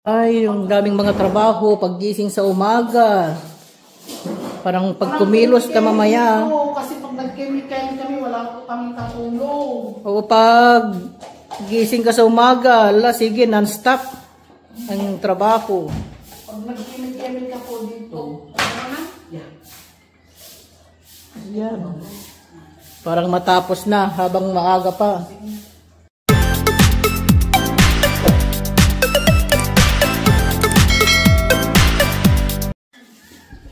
Ay, yung daming mga trabaho, paggising sa umaga. Parang pag kumilos ka mamaya. Oo, kasi pag nag-chemical kami, wala po kami katulong. O pag gising ka sa umaga, sige, non-stop ang trabaho. Pag nag-chemical ka po dito, yan. Parang matapos na habang maaga pa.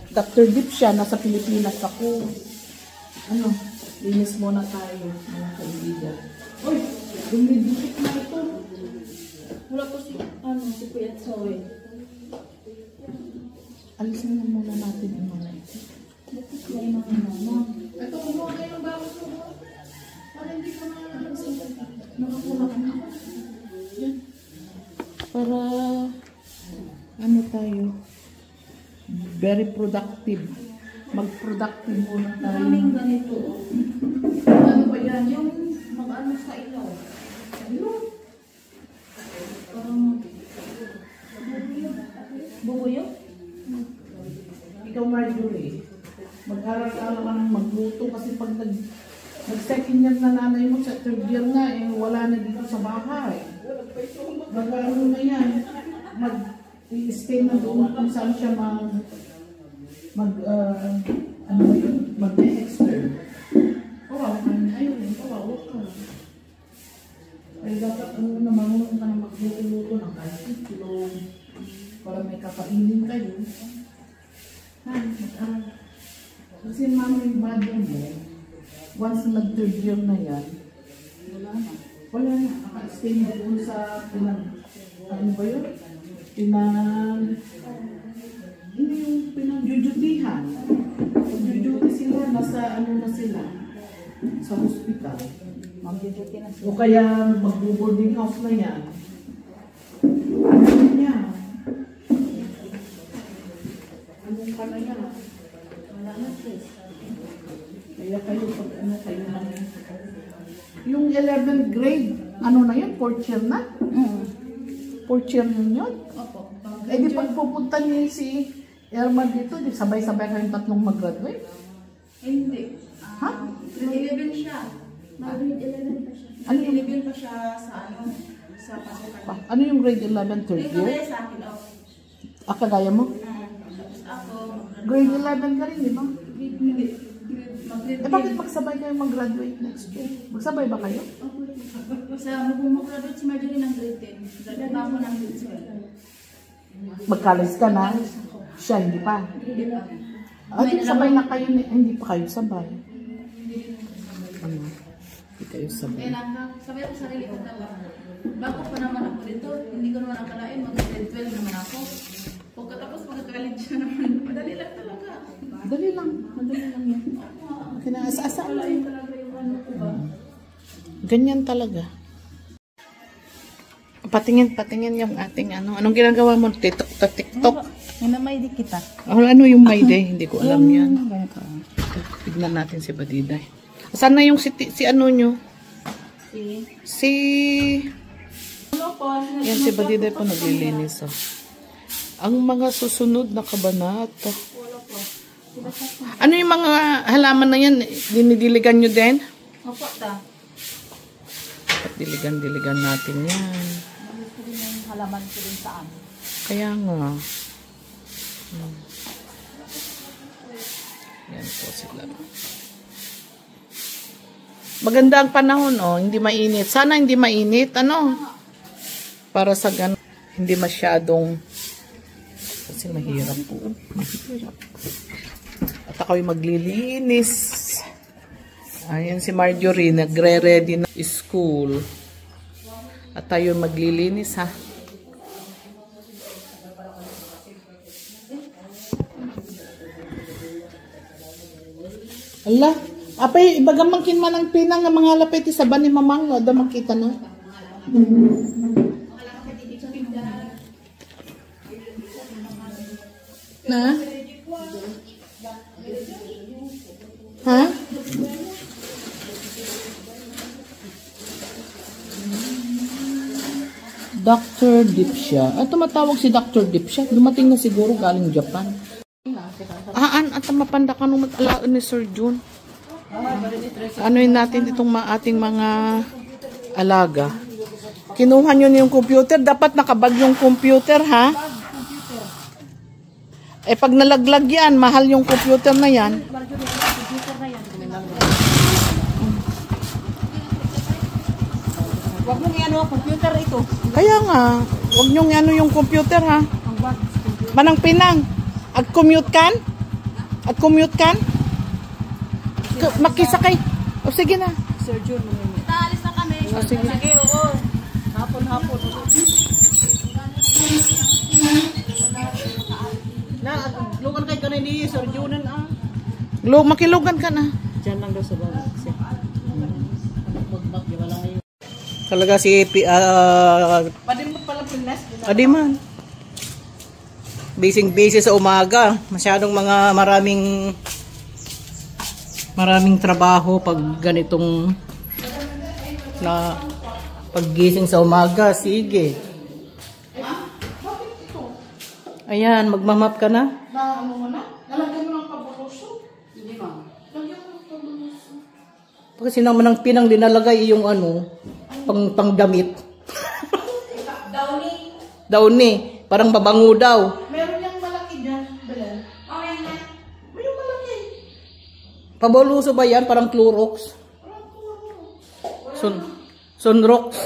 Dr. Deep siya, nasa Pilipinas ako. Ano, linis muna tayo, mga kaibigan. Uy, dumidikit na ito. Wala po si Kuya Tsoy. Alisin na muna natin yung mga ito. Ito, kumuha kayo ng bago ko. Para hindi ka nakakuha ka na. Yan. Para, ano tayo, very productive. Mag-productive muna tayo. Maraming ganito. Ano ba yan? Yung mag-ano sa ilaw. Ano? Parang bubuyo? Ikaw, Marjorie, mag-aral-aral ka ng magluto kasi pag nag-second year na nanay mo sa third year na, wala na dito sa bahay. Mag-aral na yan. Mag-stay na doon kung saan siya mag-extern. Kawawa ka na ayun, kawawa ka. Ay dapat marunong ka na magluto ng kahit itlog para may kakainin kayo. Mag-aral. Kasi mami yung body mo, once nag-third year na yan, wala na. Naka-stay na doon sa ano ba yun? Hindi yung pinag-jujutihan. Pag-jujuti sila, nasa ano na sila, sa hospital. Mag-duty na O kaya mag-boarding house na yan. Ano niya? Anong ka na yan? wala na sis. Kaya kayo pag ano kayo lang. Yung 11th grade, ano na yun? 4th year na? 4th year yun? Opo. Eh di pag pupunta niyo si Erma dito, di sabay-sabay kayong tatlong mag-graduate? Hindi. Ha? Grade 11 siya. Grade 11 pa siya. Ano Grade yung- 11 pa siya sa sa pasukan. Ano yung grade 11, third Dito year? sa akin ako. Kagaya mo? Ako. Grade 11 ka rin, di ba? Hindi. Mag-grade Eh bakit magsabay kayong mag-graduate next year? Magsabay ba kayo? Sa mag-graduate si Marjorie ng grade 10. Graduate na ako ng grade 12. Mag-college ka na? Siya, hindi pa. Hindi pa. Di sabay na kayo, hindi pa kayo sabay. Ano? Hindi kayo sabay. Sabi ako sarili ko talaga. Bago pa naman ako dito, hindi ko naman akalain mag-grade 12 naman ako. Pagkatapos mag-college siya naman, madali lang talaga. Madali lang yan. Kinaasa-asa Wala yun talaga yung ano ko ba? Ganyan talaga. Patingin yung ating ano. Anong ginagawa mo? TikTok? May may di kita. Ano yung may day? Hindi ko alam yan. Ganito. Tignan natin si Badiday. Saan na yung si ano nyo? Si... Yan si Badiday po naglilinis. Oh. Ang mga susunod na kabanata. Ano yung mga halaman na yan? Dinidiligan nyo din? Opo, ta. At diligan natin yan. Gusto din yung halaman ko din sa amin. Kaya nga. Yan po sila. Maganda ang panahon, oh. Hindi mainit. Sana hindi mainit, ano? Para sa ganun. Hindi masyadong... Kasi mahirap po. Mahirap. At ako'y maglilinis. Ayan si Marjorie, nagre-ready na school. At tayo maglilinis, ha? Allah, apay ibagamangkin man ang pinang nga mga lapit sa ban ni mamang ada makita na. Na? Ha? Dr. Dipsya. At tumatawag si Dr. Dipsya. Dumating na siguro galing Japan. At mapanda ka nung matalaan ni Sir June. Anoin natin itong ating mga alaga. Kinuha nyo yung computer. Dapat nakabag yung computer, ha? Eh, pag nalaglag yan, mahal yung computer na yan. Huwag mong i-ano, computer ito. Kaya nga, huwag nyo i-ano yung computer, ha? Manang pinang. Ag-commute kan? Ag-commute kan? Makisakay. O sige na. Sir Jun, Taalis na kami. O sige. sige, oo. Hapon. Na, lugan kay kanay ni Sir Junan Makilugan ka na. Diyan lang daw sa bawah. Magbag, wala kayo. Talaga si Pwede mo pala pinas. Adiman. Busy sa umaga. Masyadong maraming trabaho pag ganitong na paggising sa umaga. Sige. Ayan, magmamap ka na? Ano mo na? Nalagyan mo ng pabuloso? Hindi ma'am. Lagyan mo ng pabuloso. Kasi naman ang pinang dinalagay yung pangdamit. Downy. Parang babango daw. Meron yung malaki dyan, Belen. Okay na. May yung malaki. Paboluso ba yan? Parang Clorox. Sunrox.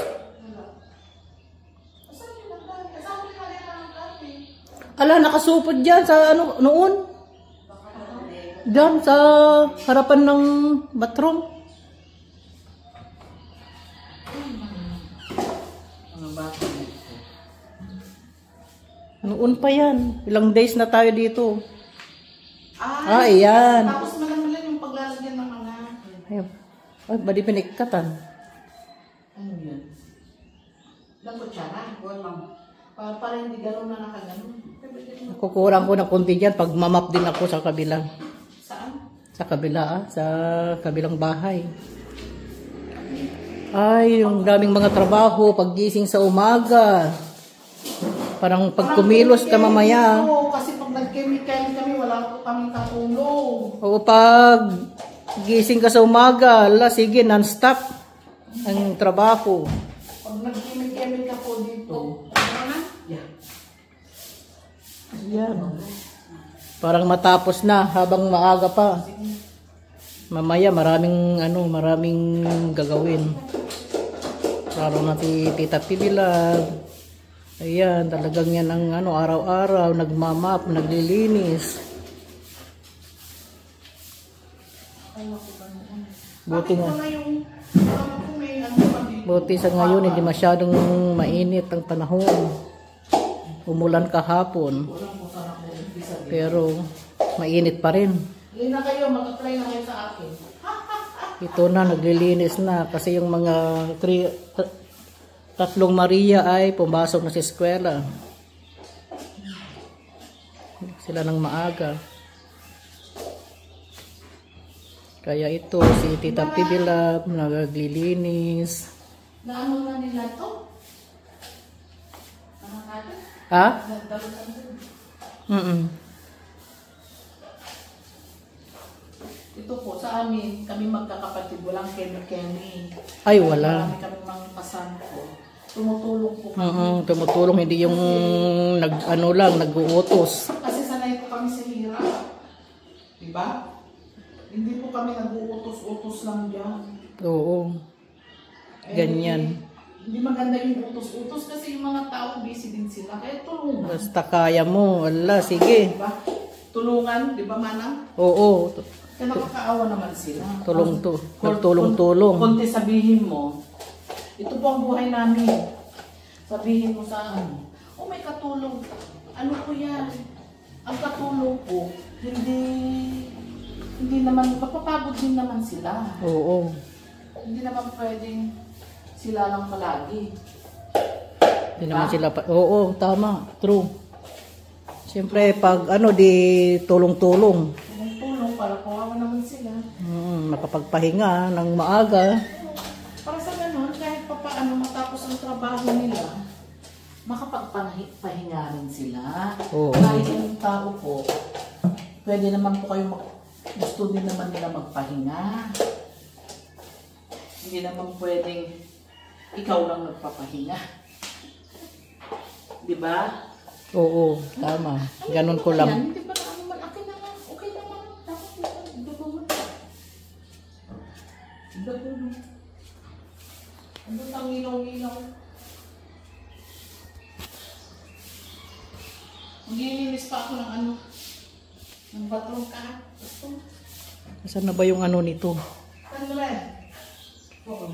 Ala, nakasupot dyan sa noon. Dyan sa harapan ng bathroom. Noon pa yan. Ilang days na tayo dito. Ayan. Tapos malang yung paglalagyan ng mga... Ayun. Ay, badi pinikatan. Ano yan? Lang kutsara? Para hindi gano'n na nakaganon. Kukurang ko ng konti dyan pag mamap din ako sa kabila. Saan? Sa kabila, sa kabilang bahay. Ay, yung daming mga trabaho, paggising sa umaga. Parang pag kumilos ka mamaya. Oo, kasi pag nag-chemical kami, wala po kaming katulong. O pag gising ka sa umaga, sige, non-stop ang trabaho. Pag nag-chemical ka po dito, ano na? Yan. Parang matapos na habang maaga pa. Mamaya maraming gagawin. Lalo na si Tita Pibilag. Ayan, talagang yan ang araw-araw nagmamap, naglilinis. Buti sa ngayon hindi masyadong mainit ang panahon. Umulan kahapon. Pero mainit pa rin. Hindi na kayo, mag-apply na kayo sa akin. Ito na, naglilinis na kasi yung mga tatlong Maria ay pumasok na sa eskwela. Sila ng maaga. Kaya ito, si Tita Pibilab, naglilinis. Naano na nila to? Ha? Ito po, sa amin, kami magkakapatid, walang kemi-kemi. Ay, wala. Marami kami mga pasan ko. Tumutulong po kami. Tumutulong, hindi yung nag-uutos. Kasi sanay po kami sa hirap. Diba? Hindi po kami nag-uutos-utos lang dyan. Oo. Ganyan. Hindi maganda yung utos-utos kasi yung mga tao busy din sila. Kaya tulungan. Basta kaya mo. Ala, sige. Diba? Tulungan, di ba Manang? Oo. Kaya nakakaawa naman sila. Tulong-tulong. Kunti sabihin mo, ito po ang buhay namin. Sabihin mo sa may katulong. Ano po yan? Ang katulong po, hindi naman, kapapagod din naman sila. Oo. Hindi naman pwedeng sila lang palagi. Hindi naman sila oo, tama. True. Siyempre, pag di tulong-tulong. Tulong para kawawa naman sila. Makapagpahinga ng maaga. Para sa ganun, kahit papaano matapos ang trabaho nila, makapagpahinga rin sila. Oo. Kahit yung tao po, pwede naman po kayo gusto din naman nila magpahinga. Hindi naman pwedeng ikaw lang nagpapahinga. Di ba? Oo, tama. Ganun ko lang. Hindi ba na ano man, akin naman, okay naman. Tapos dugo mo. Dugo mo. Ano ang ilaw-ilaw? Maglilinis pa ako ng ano, ng bathroom ka. Saan na ba yung ano nito? Ano rin? Oo.